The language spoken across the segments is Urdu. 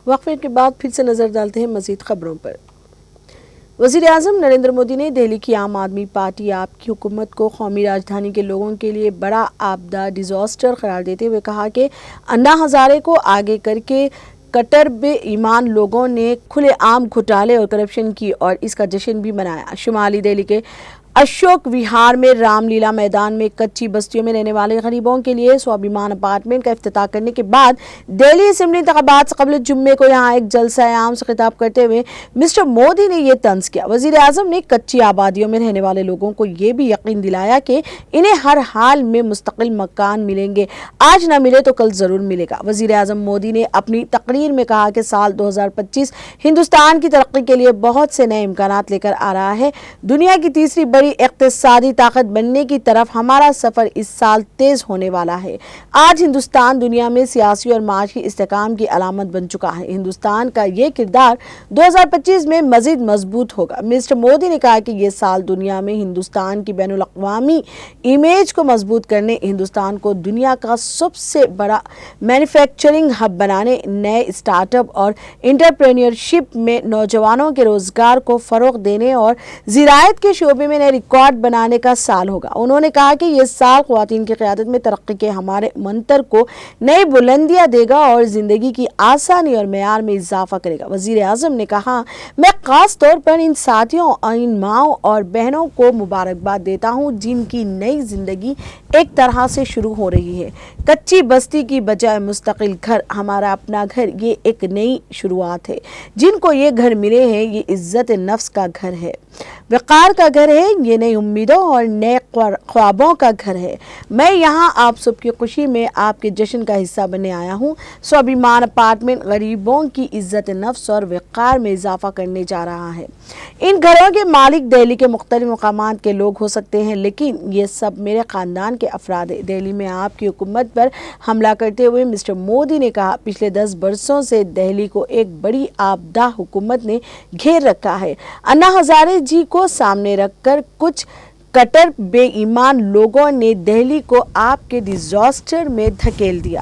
وقفے کے بعد پھر سے نظر ڈالتے ہیں مزید خبروں پر۔ وزیر اعظم نریندر مودی نے دہلی کی عام آدمی پارٹی آپ کی حکومت کو قومی راجدھانی کے لوگوں کے لیے بڑا آپدہ ڈیزاسٹر قرار دیتے ہوئے کہا کہ انا ہزارے کو آگے کر کے کٹر بے ایمان لوگوں نے کھلے عام گھوٹالے اور کرپشن کی اور اس کا جشن بھی منایا۔ شمالی دہلی کے اشوک وہار میں رام لیلا میدان میں کچی بستیوں میں رہنے والے غریبوں کے لیے سوابھیمان اپارٹمنٹ کا افتتاح کرنے کے بعد دہلی اسمبلی انتخابات سے قبل جمعے کو یہاں ایک جلسہ عام سے خطاب کرتے ہوئے مسٹر مودی نے یہ طنز کیا۔ وزیر اعظم نے کچی آبادیوں میں رہنے والے لوگوں کو یہ بھی یقین دلایا کہ انہیں ہر حال میں مستقل مکان ملیں گے، آج نہ ملے تو کل ضرور ملے گا۔ وزیر اعظم مودی نے اپنی تقریر میں کہا کہ سال 2025 ہندوستان کی ترقی کے لیے بہت سے نئے امکانات لے کر آ رہا ہے۔ دنیا کی تیسری بڑی اقتصادی طاقت بننے کی طرف ہمارا سفر اس سال تیز ہونے والا ہے۔ آج ہندوستان دنیا میں سیاسی اور معاشی استحکام کی علامت بن چکا ہے۔ ہندوستان کا یہ کردار 2025 میں مزید مضبوط ہوگا۔ مسٹر مودی نے کہا کہ یہ سال دنیا میں ہندوستان کی بین الاقوامی امیج کو مضبوط کرنے، ہندوستان کو دنیا کا سب سے بڑا مینوفیکچرنگ ہب بنانے، نئے اسٹارٹ اپ اور انٹرپرینیورشپ میں نوجوانوں کے روزگار کو فروغ دینے اور زراعت کے شعبے میں نئے ریکارڈ بنانے کا سال ہوگا۔ انہوں نے کہا کہ یہ سال خواتین کی قیادت میں ترقی کے ہمارے منتر کو نئی بلندیاں دے گا اور زندگی کی آسانی اور معیار میں اضافہ کرے گا۔ وزیر اعظم نے کہا، میں خاص طور پر ان ساتھیوں اور ان ماؤں اور بہنوں کو مبارکباد دیتا ہوں جن کی نئی زندگی ایک طرح سے شروع ہو رہی ہے۔ کچی بستی کی بجائے مستقل گھر، ہمارا اپنا گھر، یہ ایک نئی شروعات ہے۔ جن کو یہ گھر ملے ہیں، یہ عزت نفس کا گھر ہے، وقار کا گھر ہے، یہ نئی امیدوں اور نئے خوابوں کا گھر ہے۔ میں یہاں آپ سب کی خوشی میں آپ کے جشن کا حصہ بننے آیا ہوں۔ سوابھیمان اپارٹمنٹ غریبوں کی عزت نفس اور وقار میں اضافہ کرنے جا رہا ہے۔ ان گھروں کے مالک دہلی کے مختلف مقامات کے لوگ ہو سکتے ہیں، لیکن یہ سب میرے خاندان کے افراد ہیں۔ دہلی میں آپ کی حکومت پر حملہ کرتے ہوئے مسٹر مودی نے کہا، پچھلے 10 برسوں سے دہلی کو ایک بڑی آپدہ حکومت نے گھیر رکھا ہے۔ انا ہزارے جی کو سامنے رکھ کر کچھ کٹر بے ایمان لوگوں نے دہلی کو آپ کے ڈیزاسٹر میں دھکیل دیا۔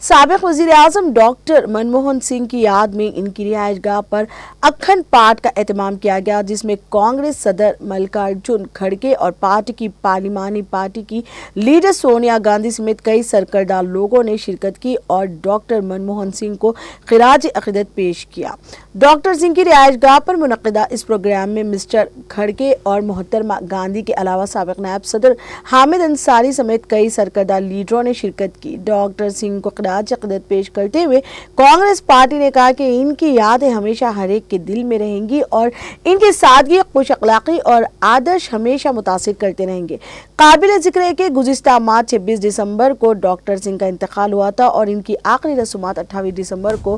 سابق وزیر اعظم ڈاکٹر منموہن سنگھ کی یاد میں ان کی رہائش گاہ پر اکھنڈ پاٹ کا اہتمام کیا گیا، جس میں کانگریس صدر ملکارجن کھڑگے اور پارٹی کی پارلیمانی پارٹی کی لیڈر سونیا گاندھی سمیت کئی سرکردہ لوگوں نے شرکت کی اور ڈاکٹر منموہن سنگھ کو خراج عقیدت پیش کیا۔ ڈاکٹر سنگھ کی رہائش گاہ پر منعقدہ اس پروگرام میں مسٹر کھڑگے اور محترمہ گاندھی کے علاوہ سابق نائب صدر حامد انصاری سمیت کئی سرکردہ لیڈروں نے شرکت کی۔ ڈاکٹر سنگھ کو خراج عقیدت پیش کرتے ہوئے کانگریس پارٹی نے کہا کہ ان کی یادیں ہمیشہ ہر ایک کے دل میں رہیں گی اور ان کی سادگی، خوش اخلاقی اور آدرش ہمیشہ متاثر کرتے رہیں گے۔ قابل ذکر ہے کہ گزشتہ مارچ 26 دسمبر کو ڈاکٹر سنگھ کا انتقال ہوا تھا اور ان کی آخری رسومات 28 دسمبر کو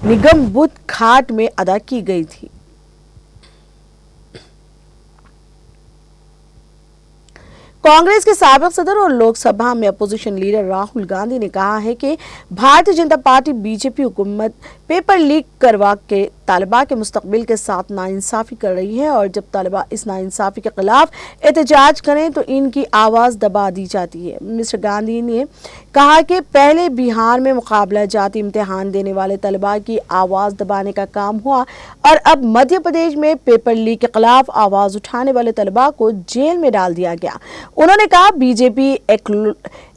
نگم بدھ گھاٹ میں ادا کی گئی تھی۔ کانگریس کے سابق صدر اور لوک سبھا میں اپوزیشن لیڈر راہل گاندھی نے کہا ہے کہ Bharatiya Janata party B J پی حکومت پیپر لیک کروا کے طالبہ کے مستقبل کے ساتھ ناانصافی کر رہی ہے اور جب طالبہ اس ناانصافی کے خلاف احتجاج کریں تو ان کی آواز دبا دی جاتی ہے۔ مسٹر گاندھی نے کہا کہ پہلے بہار میں مقابلہ جاتی امتحان دینے والے طلبہ کی آواز دبانے کا کام ہوا اور اب مدھیہ پردیش میں پیپر لیک کے خلاف آواز اٹھانے والے طلبہ کو جیل میں ڈال دیا گیا۔ انہوں نے کہا، بی جے پی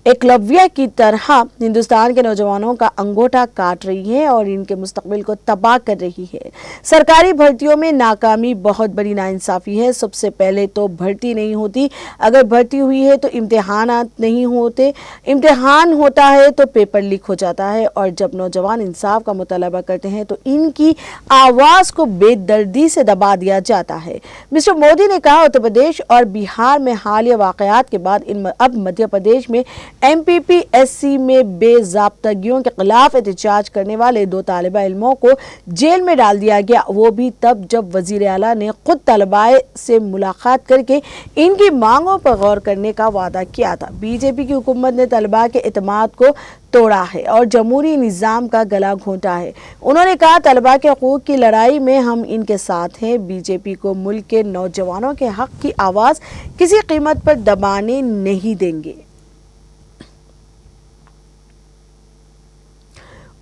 ایکلویہ کی طرح ہندوستان کے نوجوانوں کا انگوٹھا کاٹ رہی ہے اور ان کے مستقبل کو تباہ کر رہی ہے۔ سرکاری بھرتیوں میں ناکامی بہت بڑی ناانصافی ہے۔ سب سے پہلے تو بھرتی نہیں ہوتی، اگر بھرتی ہوئی ہے تو امتحانات نہیں ہوتے، امتحان ہوتا ہے تو پیپر لیک ہو جاتا ہے اور جب نوجوان انصاف کا مطالبہ کرتے ہیں تو ان کی آواز کو بے دردی سے دبا دیا جاتا ہے۔ مسٹر مودی نے کہا، اتر پردیش اور بہار میں حالیہ واقعات کے بعد اب مدھیہ پردیش میں M P P S C میں بے ضابطگیوں کے خلاف احتجاج کرنے والے 2 طالب علموں کو جیل میں ڈال دیا گیا، وہ بھی تب جب وزیر اعلیٰ نے خود طلباء سے ملاقات کر کے ان کی مانگوں پر غور کرنے کا وعدہ کیا تھا۔ بی جے پی کی حکومت نے طلباء کے اعتماد کو توڑا ہے اور جمہوری نظام کا گلا گھونٹا ہے۔ انہوں نے کہا، طلباء کے حقوق کی لڑائی میں ہم ان کے ساتھ ہیں۔ بی جے پی کو ملک کے نوجوانوں کے حق کی آواز کسی قیمت پر دبانے نہیں دیں گے۔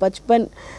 55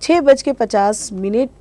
6:50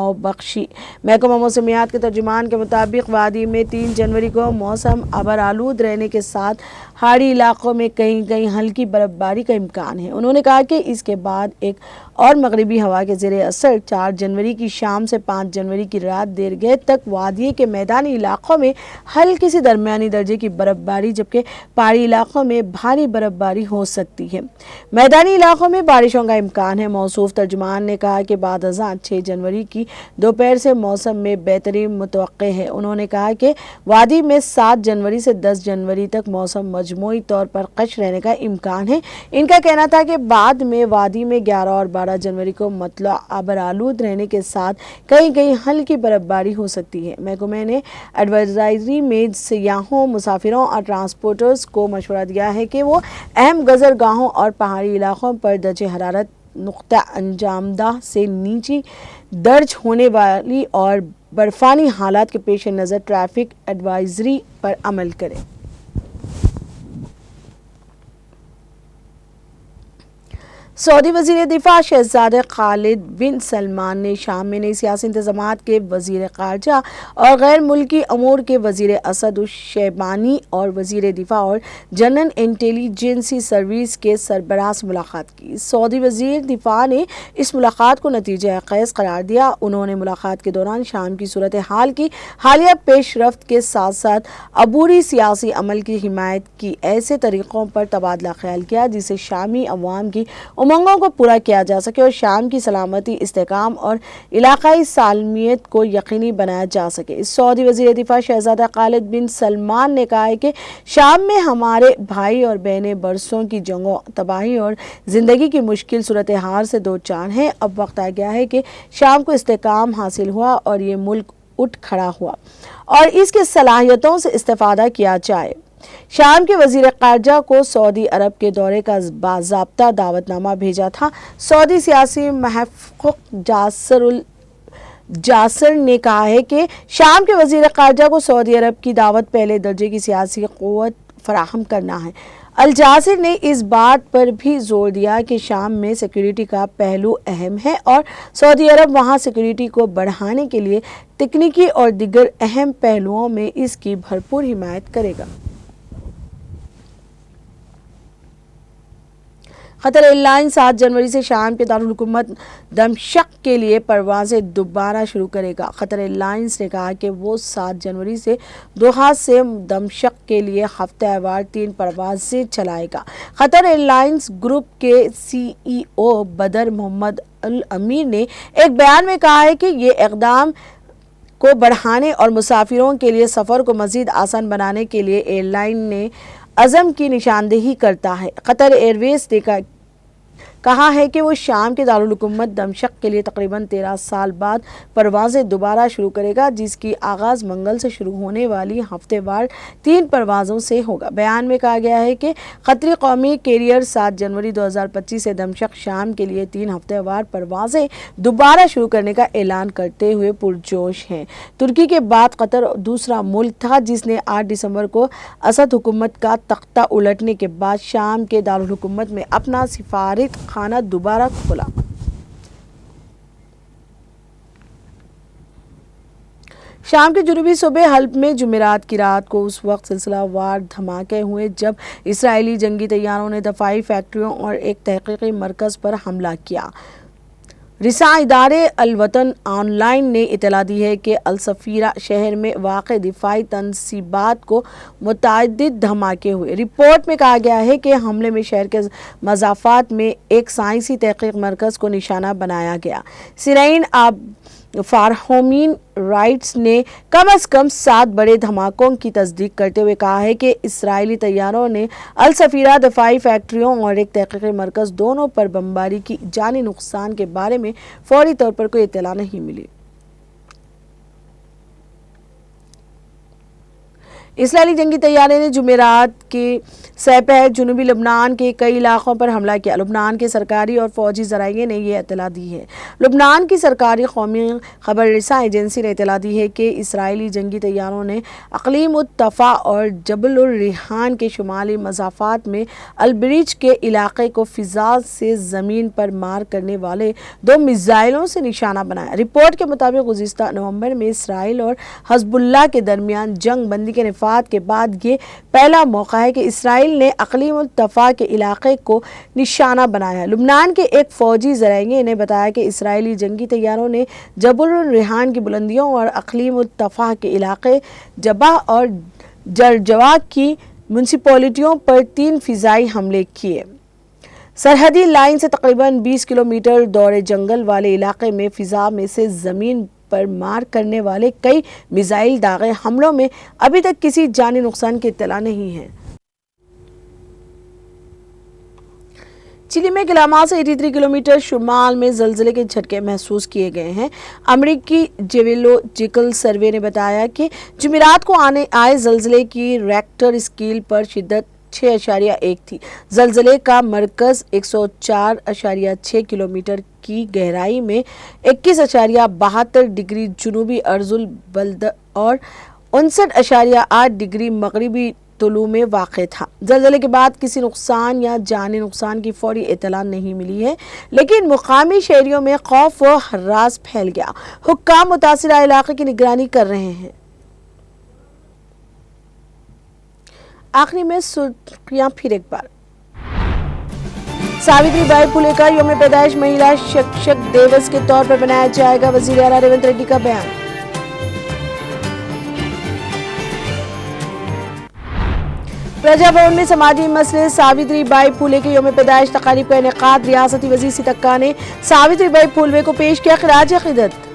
نو بخشی۔ محکمہ موسمیات کے ترجمان کے مطابق وادی میں 3 جنوری کو موسم ابرآلود رہنے کے ساتھ پہاڑی علاقوں میں کہیں کہیں ہلکی برف باری کا امکان ہے۔ انہوں نے کہا کہ اس کے بعد ایک اور مغربی ہوا کے زیر اثر 4 جنوری کی شام سے 5 جنوری کی رات دیر گئے تک وادی کے میدانی علاقوں میں ہلکی سی درمیانی درجے کی برف باری جبکہ پہاڑی علاقوں میں بھاری برف باری ہو سکتی ہے۔ میدانی علاقوں میں بارشوں کا امکان ہے۔ موصوف ترجمان نے کہا کہ بعد ازاں 6 جنوری کی دوپہر سے موسم میں بہتری متوقع ہے۔ انہوں نے کہا کہ وادی میں 7 جنوری سے 10 جنوری تک موسم مجموعی طور پر خشک رہنے کا امکان ہے۔ ان کا کہنا تھا کہ بعد میں وادی میں 11 اور 12 جنوری کو مطلع ابرآلود رہنے کے ساتھ کہیں کہیں ہلکی برف باری ہو سکتی ہے۔ محکمے نے ایڈوائزری میں سیاحوں، مسافروں اور ٹرانسپورٹرز کو مشورہ دیا ہے کہ وہ اہم گزرگاہوں اور پہاڑی علاقوں پر درجہ حرارت نقطہ انجامدہ سے نیچے درج ہونے والی اور برفانی حالات کے پیش نظر ٹریفک ایڈوائزری پر عمل کریں۔ سعودی وزیر دفاع شہزادہ خالد بن سلمان نے شام میں نئی سیاسی انتظامات کے وزیر خارجہ اور غیر ملکی امور کے وزیر اسد الشیبانی اور وزیر دفاع اور جنرل انٹیلی جنسی سروس کے سربراہ سے ملاقات کی۔ سعودی وزیر دفاع نے اس ملاقات کو نتیجہ خیز قرار دیا۔ انہوں نے ملاقات کے دوران شام کی صورتحال کی حالیہ پیش رفت کے ساتھ ساتھ عبوری سیاسی عمل کی حمایت کی ایسے طریقوں پر تبادلہ خیال کیا جس سے شامی عوام کی امنگوں کو پورا کیا جا سکے اور شام کی سلامتی، استحکام اور علاقائی سالمیت کو یقینی بنایا جا سکے۔ سعودی وزیر دفاع شہزادہ خالد بن سلمان نے کہا ہے کہ شام میں ہمارے بھائی اور بہنیں برسوں کی جنگوں، تباہی اور زندگی کی مشکل صورتحال سے دوچار ہیں۔ اب وقت آ گیا ہے کہ شام کو استحکام حاصل ہوا اور یہ ملک اٹھ کھڑا ہوا اور اس کی صلاحیتوں سے استفادہ کیا جائے۔ شام کے وزیر خارجہ کو سعودی عرب کے دورے کا باضابطہ دعوت نامہ بھیجا تھا۔ سعودی سیاسی محقق جاسر نے کہا ہے کہ شام کے وزیر خارجہ کو سعودی عرب کی دعوت پہلے درجے کی سیاسی قوت فراہم کرنا ہے۔ الجاسر نے اس بات پر بھی زور دیا کہ شام میں سیکیورٹی کا پہلو اہم ہے اور سعودی عرب وہاں سیکیورٹی کو بڑھانے کے لیے تکنیکی اور دیگر اہم پہلوؤں میں اس کی بھرپور حمایت کرے گا۔ قطر ایئر لائنز 7 جنوری سے شام کے دارالحکومت دمشق کے لیے پروازیں دوبارہ شروع کرے گا۔ قطر ایئر لائنز نے کہا کہ وہ 7 جنوری سے دوحہ سے دمشق کے لیے ہفتہ وار 3 پروازیں چلائے گا۔ قطر ایئر لائنز گروپ کے CEO بدر محمد الامیر نے ایک بیان میں کہا ہے کہ یہ اقدام کو بڑھانے اور مسافروں کے لیے سفر کو مزید آسان بنانے کے لیے ایئر لائن نے عزم کی نشاندہی کرتا ہے۔ قطر ایئر ویز نے کہا ہے کہ وہ شام کے دارالحکومت دمشق کے لیے تقریباً 13 سال بعد پروازیں دوبارہ شروع کرے گا جس کی آغاز منگل سے شروع ہونے والی ہفتے وار 3 پروازوں سے ہوگا۔ بیان میں کہا گیا ہے کہ قطری قومی کیریئر 7 جنوری 2025 سے دمشق شام کے لیے 3 ہفتے وار پروازیں دوبارہ شروع کرنے کا اعلان کرتے ہوئے پرجوش ہیں۔ ترکی کے بعد قطر دوسرا ملک تھا جس نے 8 دسمبر کو اسد حکومت کا تختہ الٹنے کے بعد شام کے دارالحکومت میں اپنا سفارت خانہ دوبارہ کھولا۔ شام کے جنوبی صوبے حلب میں جمعرات کی رات کو اس وقت سلسلہ وار دھماکے ہوئے جب اسرائیلی جنگی طیاروں نے دفاعی فیکٹریوں اور ایک تحقیقی مرکز پر حملہ کیا۔ رساں ادارے الوطن آن لائن نے اطلاع دی ہے کہ الصفیرہ شہر میں واقع دفاعی تنصیبات کو متعدد دھماکے ہوئے۔ رپورٹ میں کہا گیا ہے کہ حملے میں شہر کے مضافات میں ایک سائنسی تحقیق مرکز کو نشانہ بنایا گیا۔ سیرین فار ہیومن رائٹس نے کم از کم 7 بڑے دھماکوں کی تصدیق کرتے ہوئے کہا ہے کہ اسرائیلی طیاروں نے الصفیرہ دفاعی فیکٹریوں اور ایک تحقیقی مرکز دونوں پر بمباری کی۔ جانی نقصان کے بارے میں فوری طور پر کوئی اطلاع نہیں ملی۔ اسرائیلی جنگی طیارے نے جمعرات کے سپہ جنوبی لبنان کے کئی علاقوں پر حملہ کیا۔ لبنان کے سرکاری اور فوجی ذرائع نے یہ اطلاع دی ہے۔ لبنان کی سرکاری قومی خبر رساں ایجنسی نے اطلاع دی ہے کہ اسرائیلی جنگی طیاروں نے اقلیم الطفا اور جبل الریحان کے شمالی مسافات میں البریج کے علاقے کو فضا سے زمین پر مار کرنے والے 2 میزائلوں سے نشانہ بنایا۔ رپورٹ کے مطابق گزشتہ نومبر میں اسرائیل اور حزب اللہ کے درمیان جنگ بندی کے نفاذ کے بعد یہ پہلا موقع ہے کہ اسرائیل نے اقلیم الطفا کے علاقے کو نشانہ بنایا۔ لبنان کے ایک فوجی ذرائع نے بتایا کہ اسرائیلی جنگی طیاروں نے جبل الریحان کی بلندیوں اور اقلیم الطفا کے علاقے جبہ اور جرجوا کی میونسپلٹیوں پر 3 فضائی حملے کیے۔ سرحدی لائن سے تقریباً 20 کلومیٹر دور جنگل والے علاقے میں فضا میں سے زمین پر مار کرنے والے کئی میزائل داغے حملوں میں ابھی تک کسی جانی نقصان کی اطلاع نہیں ہے۔ چلی میں کلاما سے 83 کلومیٹر شمال میں زلزلے کے جھٹکے محسوس کیے گئے ہیں۔ امریکی جیولوجیکل سروے نے بتایا کہ جمعرات کو آئے زلزلے کی ریکٹر اسکیل پر شدت 6.1 تھی۔ زلزلے کا مرکز 104.6 کلومیٹر کی گہرائی میں 21.72 ڈگری جنوبی عرض البلد اور 59.8 ڈگری مغربی طلوع میں واقع تھا۔ زلزلے کے بعد کسی نقصان یا جانی نقصان کی فوری اطلاع نہیں ملی ہے، لیکن مقامی شہریوں میں خوف و ہراس پھیل گیا۔ حکام متاثرہ علاقے کی نگرانی کر رہے ہیں۔ آخری میں سرخیاں پھر ایک بار۔ ساوتری بائی پھولے کا یوم پیدائش مہیلا شکشک دیوس کے طور پر منایا جائے گا، وزیر اعلیٰ ریونت ریڈی کا بیان۔ پرجا بھون میں سماجی مسئلے ساوتری بائی پھولے کے یوم پیدائش تقاریب کا انعقاد۔ ریاستی وزیر سیتکا نے ساوتری بائی پھولے کو پیش کیا خراج عقیدت۔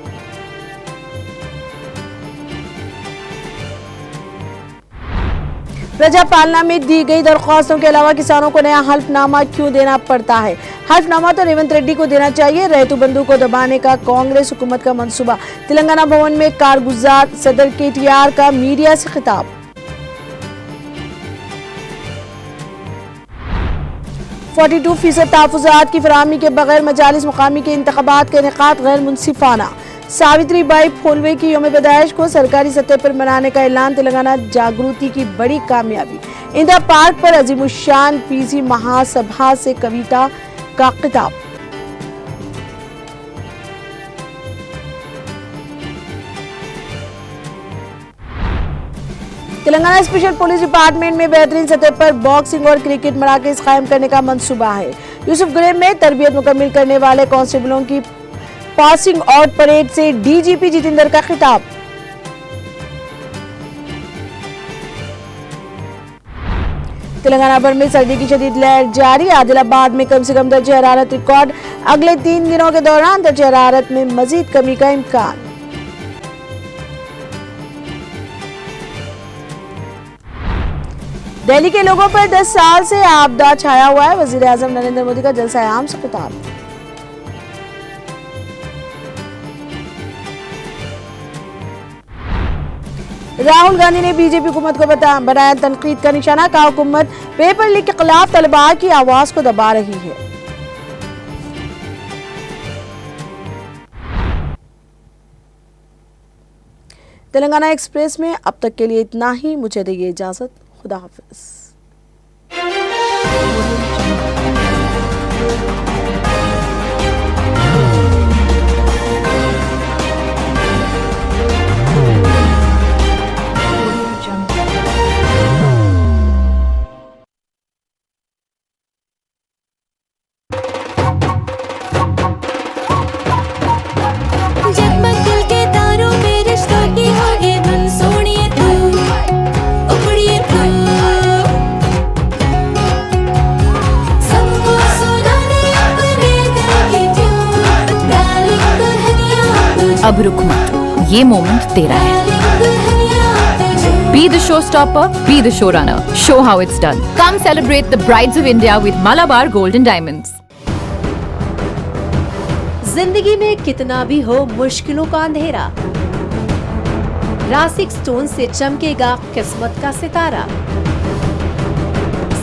پرجا پالنا میں دی گئی درخواستوں کے علاوہ کسانوں کو نیا حلف نامہ کیوں دینا پڑتا ہے؟ حلف نامہ تو ریونت ریڈی کو دینا چاہیے۔ ریتو بندھو کو دبانے کا کانگریس حکومت کا منصوبہ۔ تلنگانہ بھون میں کارگزار صدر KTR کا میڈیا سے خطاب۔ 42% تحفظات کی فراہمی کے بغیر مجالس مقامی کے انتخابات کا انعقاد غیر منصفانہ۔ ساوتری بائی پھولے کی یوم پیدائش کو سرکاری سطح پر منانے کا اعلان تلنگانہ جاگرتی کی بڑی کامیابی۔ اندرا پارک پر عظیم الشان PC مہا سبھا سے کویتا کا خطاب۔ تلنگانہ اسپیشل پولیس ڈپارٹمنٹ میں بہترین سطح پر باکسنگ اور کرکٹ مراکز قائم کرنے کا منصوبہ ہے۔ یوسف گڑھ میں تربیت مکمل کرنے والے کانسٹیبلوں کی پاسنگ آؤٹ پریڈ سے DGP جتیندر کا خطاب۔ تلنگانہ بھر میں سردی کی شدید لہر جاری۔ عادل آباد میں کم سے کم درجہ حرارت ریکارڈ۔ اگلے 3 دنوں کے دوران درجہ حرارت میں مزید کمی کا امکان۔ دہلی کے لوگوں پر 10 سال سے آبدہ چھایا ہوا ہے، وزیر اعظم نریندر مودی کا جلسہ عام سے خطاب۔ راہل گاندھی نے BJP حکومت کو بنایا تنقید کا نشانہ، کہا حکومت پیپر لیک کے خلاف طلباء کی آواز کو دبا رہی ہے۔ تلنگانہ ایکسپریس میں اب تک کے لیے اتنا ہی، مجھے دیجیے اجازت، خدا حافظ۔ اب رک مت، یہ مومنٹ تیرا ہے۔ Be the showstopper, be the showrunner. Show how it's done. Come celebrate the Brides of India with Malabar Gold and Diamonds. زندگی میں کتنا بھی ہو مشکلوں کا اندھیرا، راسک سٹون سے چمکے گا قسمت کا ستارہ۔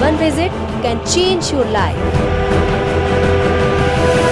One visit can change your life.